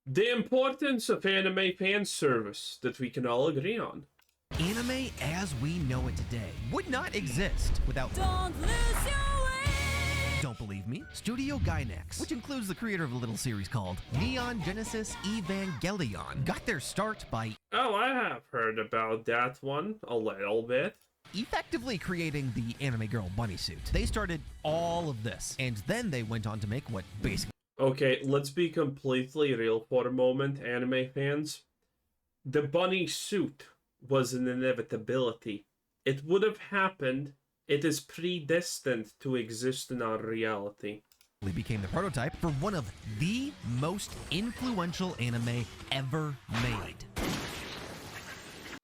The importance of anime fan service that we can all agree on. Anime as we know it today would not exist without... Don't lose your way. Don't believe me? Studio Gainax, which includes the creator of a little series called Neon Genesis Evangelion, got their start by... Oh, I have heard about that one a little bit. Effectively creating the anime girl bunny suit. They started all of this, and then they went on to make what basically... Okay, let's be completely real for a moment, anime fans. The bunny suit was an inevitability. It would have happened. It is predestined to exist in our reality. became the prototype for one of the most influential anime ever made.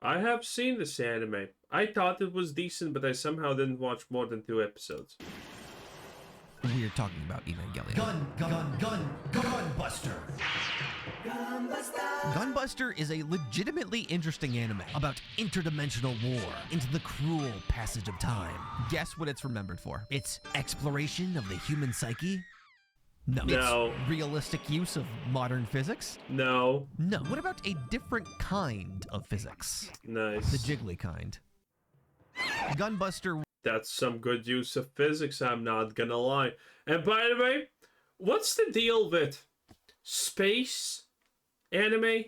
I have seen this anime. I thought it was decent, but I somehow didn't watch more than 2 episodes. We're talking about Evangelion. Gunbuster! Gunbuster is a legitimately interesting anime about interdimensional war into the cruel passage of time. Guess what it's remembered for? Its exploration of the human psyche? No. No. Its realistic use of modern physics? No. No. What about a different kind of physics? Nice. The jiggly kind. Gunbuster... That's some good use of physics, I'm not gonna lie. And by the way, what's the deal with space anime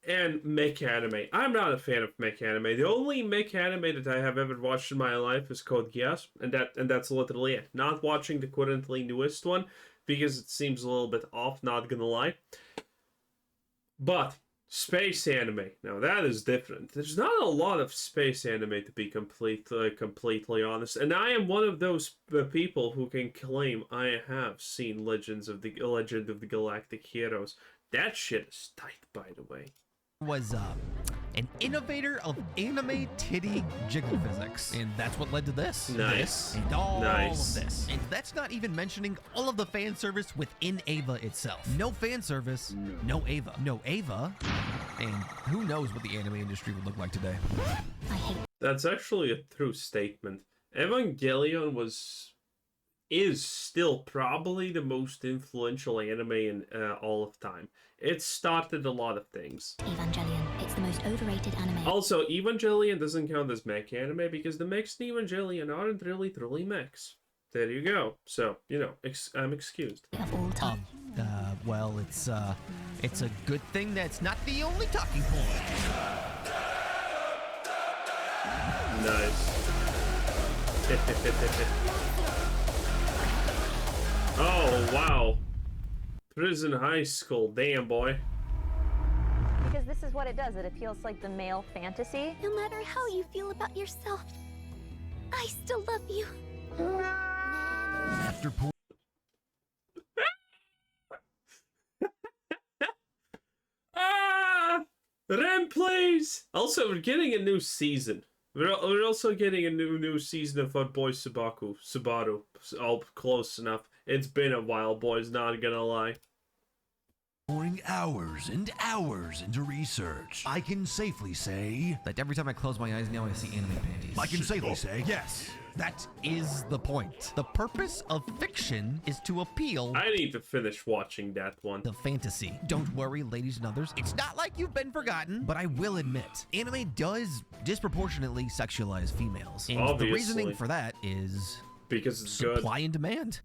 and mech anime? I'm not a fan of mech anime. The only mech anime that I have ever watched in my life is Code Geass, and that's literally it. Not watching the currently newest one because it seems a little bit off, not gonna lie. But space anime, now that is different. There's not a lot of space anime, to be completely honest, and I am one of those people who can claim I have seen Legend of the Galactic Heroes. That shit is tight, by the way. Was an innovator of anime titty jiggle physics, and that's what led to this. Nice. This, and all Nice. of this. And that's not even mentioning all of the fan service within Ava itself. No fan service, no Ava. No Ava, and who knows what the anime industry would look like today. That's actually a true statement. Evangelion is still probably the most influential anime in all of time. It started a lot of things. Evangelion, it's the most overrated anime. Also, Evangelion doesn't count as mech anime because the mechs in Evangelion aren't really truly mechs. There you go. So, you know, I'm excused. Of all time. Well, it's a good thing that's not the only talking point. Nice. Oh, wow. Prison high school. Damn, boy. Because this is what it does. It appeals to, like, the male fantasy. No matter how you feel about yourself, I still love you. After Ah! Rem, please! Also, we're getting a new season. We're also getting a new season of our boy Subaru. All close enough. It's been a while, boys, not gonna lie. Pouring hours and hours into research, I can safely say... that every time I close my eyes now I see anime panties. I can safely say, yes. That is the point. The purpose of fiction is to appeal I need to finish watching that one. to fantasy. Don't worry, ladies and others. It's not like you've been forgotten, but I will admit, anime does disproportionately sexualize females. And the Obviously. reasoning for that is Because it's good. supply and demand.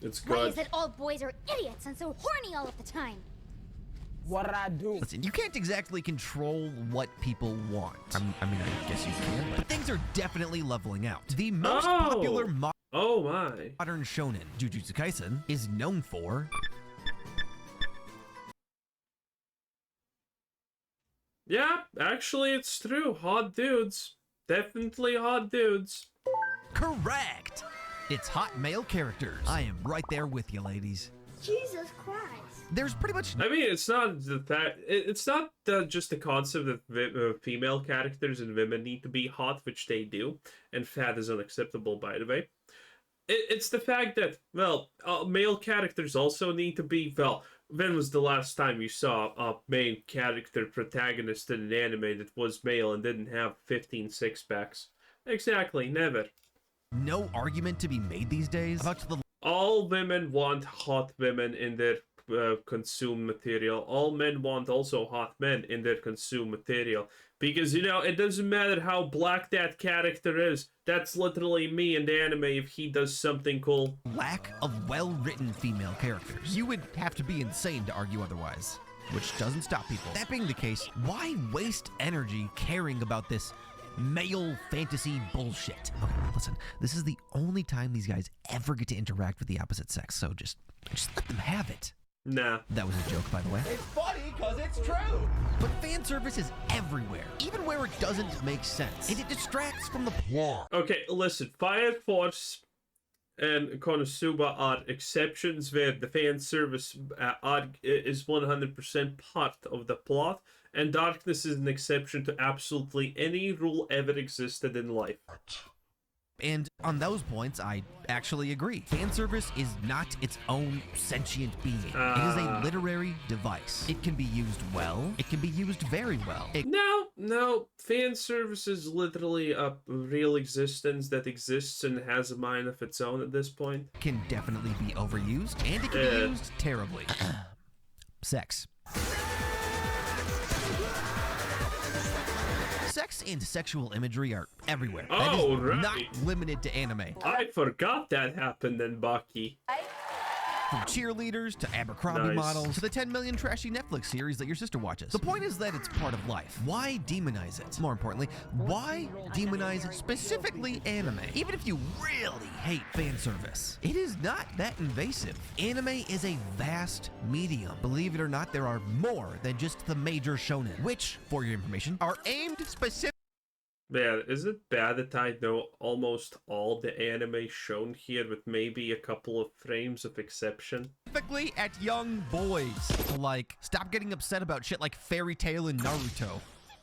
It's Why good. is it all boys are idiots and so horny all of the time? What did I do? Listen, you can't exactly control what people want. I mean, I guess you can, but things are definitely leveling out. The most popular Oh my. modern shonen, Jujutsu Kaisen, is known for Yeah, actually it's true. Hot dudes. Definitely hot dudes. correct. It's hot male characters. I am right there with you, ladies. Jesus Christ. There's pretty much I mean, it's not it's not just the concept that female characters and women need to be hot, which they do, and fat is unacceptable, by the way. It's the fact that, well, male characters also need to be, well, when was the last time you saw a main character protagonist in an anime that was male and didn't have 15 six-packs? Exactly, never. no argument to be made these days about the All women want hot women in their consume material. All men want also hot men in their consume material. Because, you know, it doesn't matter how black that character is. That's literally me in the anime if he does something cool. Lack of well-written female characters. You would have to be insane to argue otherwise, which doesn't stop people. That being the case, why waste energy caring about this male fantasy bullshit? Okay, listen, this is the only time these guys ever get to interact with the opposite sex, so just let them have it. Nah. That was a joke, by the way. It's funny because it's true. But fan service is everywhere, even where it doesn't make sense, and it distracts from the plot. Okay, listen, Fire Force and Konosuba are exceptions where the fan service is 100% part of the plot, and Darkness is an exception to absolutely any rule ever existed in life. And on those points, I actually agree. Fan service is not its own sentient being. It is a literary device. It can be used well. It can be used very well. No. Fan service is literally a real existence that exists and has a mind of its own at this point. Can definitely be overused, and it can be used terribly. Sex. Sex and sexual imagery are everywhere. That is right. not limited to anime. I forgot that happened in Baki. From cheerleaders to Abercrombie Nice. models to the 10 million trashy Netflix series that your sister watches. The point is that it's part of life. Why demonize it? More importantly, why demonize specifically anime? Even if you really hate fan service, it is not that invasive. Anime is a vast medium. Believe it or not, there are more than just the major shonen, which, for your information, are aimed specifically. Man, is it bad that I know almost all the anime shown here with maybe a couple of frames of exception? Specifically at young boys. Like, stop getting upset about shit like Fairy Tail and Naruto.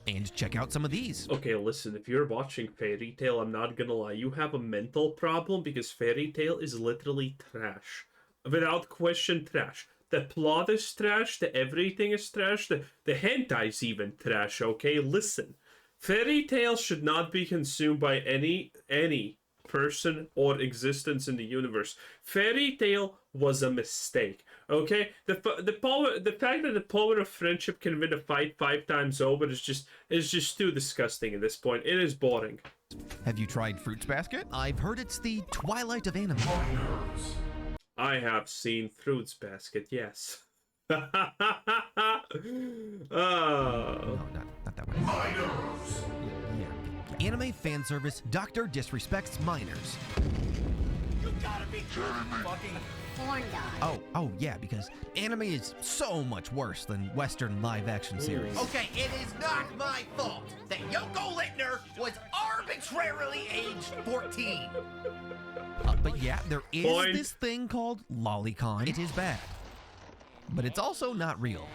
And check out some of these. Okay, listen, if you're watching Fairy Tail, I'm not gonna lie, you have a mental problem because Fairy Tail is literally trash. Without question, trash. The plot is trash, the everything is trash, the hentai's even trash, okay? Listen. Fairy Tail should not be consumed by any person or existence in the universe. Fairy Tail was a mistake. Okay, the fact that the power of friendship can win a fight 5 times over is just too disgusting at this point. It is boring. Have you tried Fruits Basket? I've heard it's the twilight of anime. I have seen Fruits Basket. Yes. No, not that way. Minors! Yeah. Anime fan service, Doctor disrespects minors. You gotta be kidding me. Fucking Horn dog. Oh, yeah, because anime is so much worse than Western live-action series. Okay, it is not my fault that Yoko Littner was arbitrarily aged 14. But yeah, there is Point. this thing called lolicon. It is bad. But it's also not real.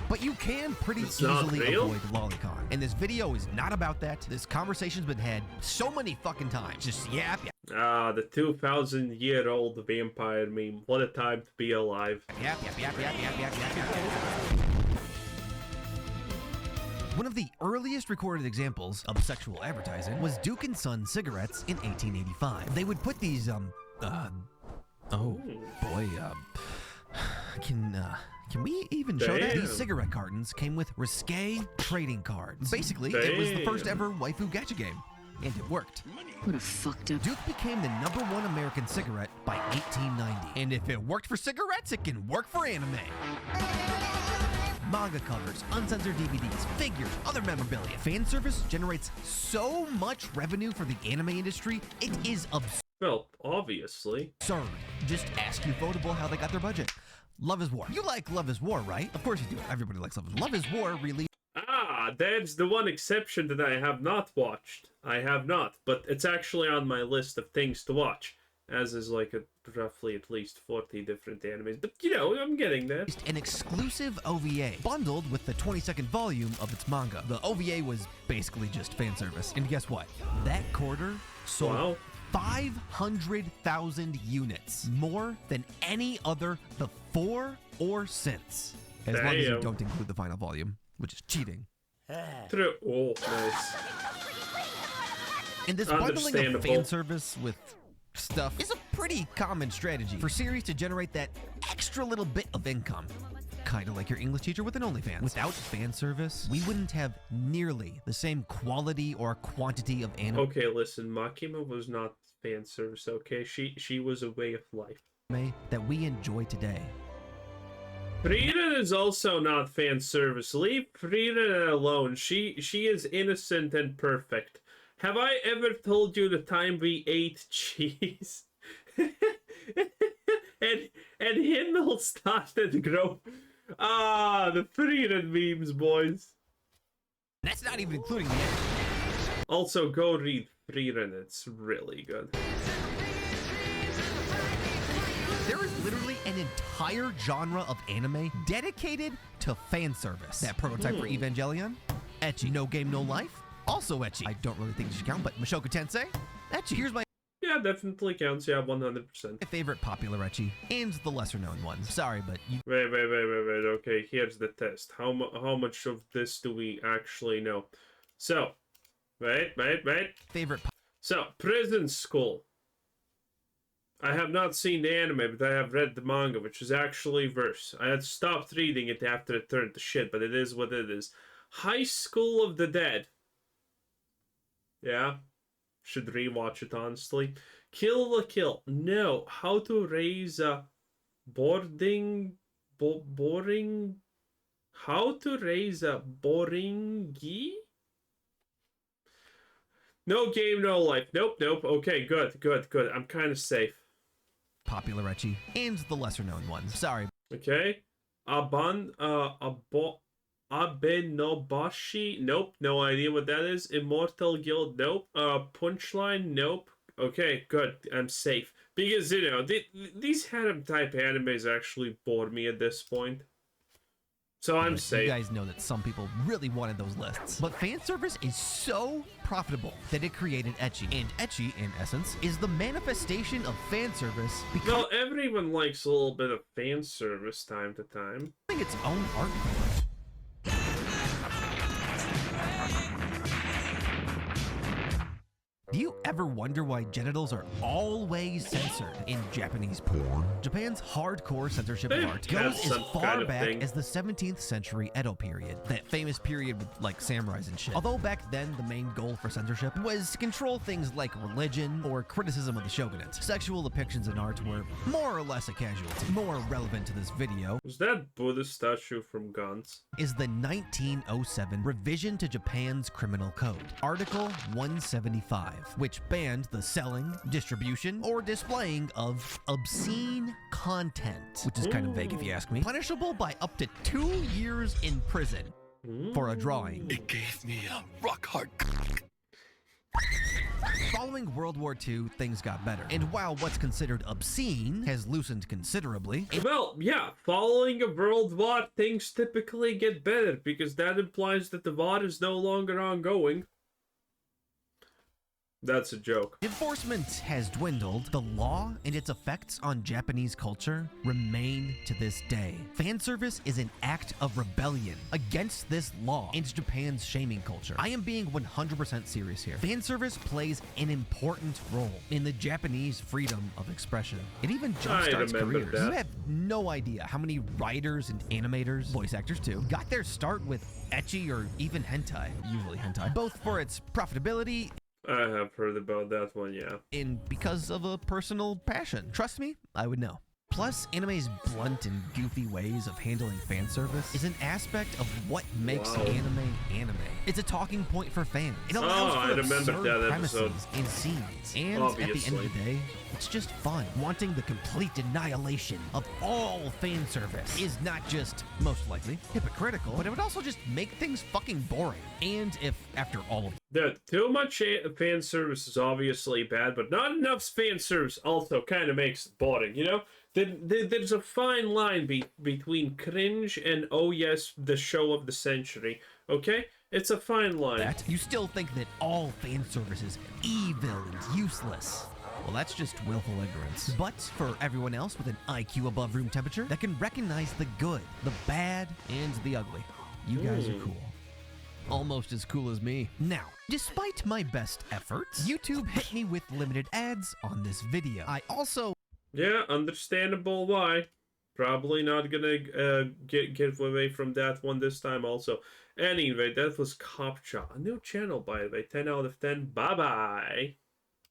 But you can pretty not easily real? avoid lolicon. And this video is not about that. This conversation's been had so many fucking times. Just yap, The 2,000-year-old vampire meme. What a time to be alive. yap. One of the earliest recorded examples of sexual advertising was Duke & Son cigarettes in 1885. They would put these, Can we even show that? Damn. These cigarette cartons came with risque trading cards. Basically, it was the first ever waifu gacha game. And it worked. What a fucked up. Duke became the #1 American cigarette by 1890. And if it worked for cigarettes, it can work for anime. Manga covers, uncensored DVDs, figures, other memorabilia. Fan service generates so much revenue for the anime industry, it is absurd. Well, obviously. Just ask Ufotable how they got their budget. Love is War. You like Love is War, right? Of course you do. Everybody likes Love is War. Love is War released. That's the one exception that I have not watched. I have not, but it's actually on my list of things to watch, as is like roughly at least 40 different animes. But you know, I'm getting there. An exclusive OVA bundled with the 22nd volume of its manga. The OVA was basically just fan service. And guess what? That quarter sold Wow. 500,000 units, more than any other before or since. As long as you Damn. don't include the final volume, which is cheating. True. Oh, nice. And this bundling of Understandable. fan service with stuff is a pretty common strategy for series to generate that extra little bit of income. Kind of like your English teacher with an OnlyFans. Without fan service, we wouldn't have nearly the same quality or quantity of anime Okay, listen, Makima was not fan service, okay? She was a way of life. that we enjoy today. Frieren is also not fan service. Leave Frieren alone. She is innocent and perfect. Have I ever told you the time we ate cheese? and Himmel started to grow. Ah, the Frieren memes, boys. That's not even including the end. Also, go read Frieren. It's really good. There is literally an entire genre of anime dedicated to fan service. That prototype for Evangelion, ecchi. No Game No Life, also ecchi. I don't really think it should count, but Mushoku Tensei, ecchi. Here's my Yeah, definitely counts. Yeah, 100%. favorite popular ecchi and the lesser known one. Sorry, but you Wait. Okay, here's the test. How much of this do we actually know? So, wait. favorite So, Prison School. I have not seen the anime, but I have read the manga, which is actually verse. I had stopped reading it after it turned to shit, but it is what it is. High School of the Dead. Yeah. Should rewatch it, honestly. Kill la Kill. No. How to Raise a Boring... How to Raise a Boringi? No Game, No Life. Nope. Okay, good. I'm kind of safe. popular ecchi and the lesser known one. Sorry, Okay. Abenobashi. Nope. No idea what that is. Immortal Guild. Nope. Punchline. Nope. Okay, good. I'm safe. Because, you know, these harem type animes actually bore me at this point. So I'm you safe. guys know that some people really wanted those lists. But fan service is so profitable that it created ecchi. And ecchi, in essence, is the manifestation of fan service becoming Well, everyone likes a little bit of fan service time to time. its own art form. Do you ever wonder why genitals are always censored in Japanese porn? Japan's hardcore censorship of They art have goes as some far kind of back thing. as the 17th century Edo period, that famous period with like samurais and shit. Although back then the main goal for censorship was to control things like religion or criticism of the shogunate, sexual depictions in art were more or less a casualty. More relevant to this video Was that Buddha statue from Gantz? is the 1907 revision to Japan's criminal code, Article 175, which banned the selling, distribution, or displaying of obscene content, which is kind of vague if you ask me, punishable by up to 2 years in prison for a drawing. It gave me a rock hard. Following World War II, things got better, and while what's considered obscene has loosened considerably, Well, yeah, following a world war, things typically get better because that implies that the war is no longer ongoing. That's a joke. enforcement has dwindled. The law and its effects on Japanese culture remain to this day. Fan service is an act of rebellion against this law and Japan's shaming culture. I am being 100% serious here. Fan service plays an important role in the Japanese freedom of expression. It even jumpstarts remember careers. that. You have no idea how many writers and animators, voice actors too, got their start with ecchi or even hentai, usually hentai, both for its profitability I have heard about that one, yeah. and because of a personal passion. Trust me, I would know. Plus, anime's blunt and goofy ways of handling fan service is an aspect of what makes Wow. anime. It's a talking point for fans. It allows Oh, for I remember absurd that premises episode. and scenes. And at the end Obviously. of the day, it's just fun. Wanting the complete annihilation of all fan service is not just, most likely, hypocritical, but it would also just make things fucking boring. And if, after all of Dude, too much fan service is obviously bad, but not enough fan service also kind of makes it boring, you know? There's a fine line between cringe and, oh yes, the show of the century, okay? It's a fine line. that, you still think that all fan service is evil and useless. Well, that's just willful ignorance. But for everyone else with an IQ above room temperature that can recognize the good, the bad, and the ugly, you guys are cool. almost as cool as me. Now, despite my best efforts, YouTube hit me with limited ads on this video. I also... Yeah, understandable why. Probably not gonna get away from that one this time also. Anyway, that was Copcha. A new channel, by the way. 10 out of 10. Bye-bye.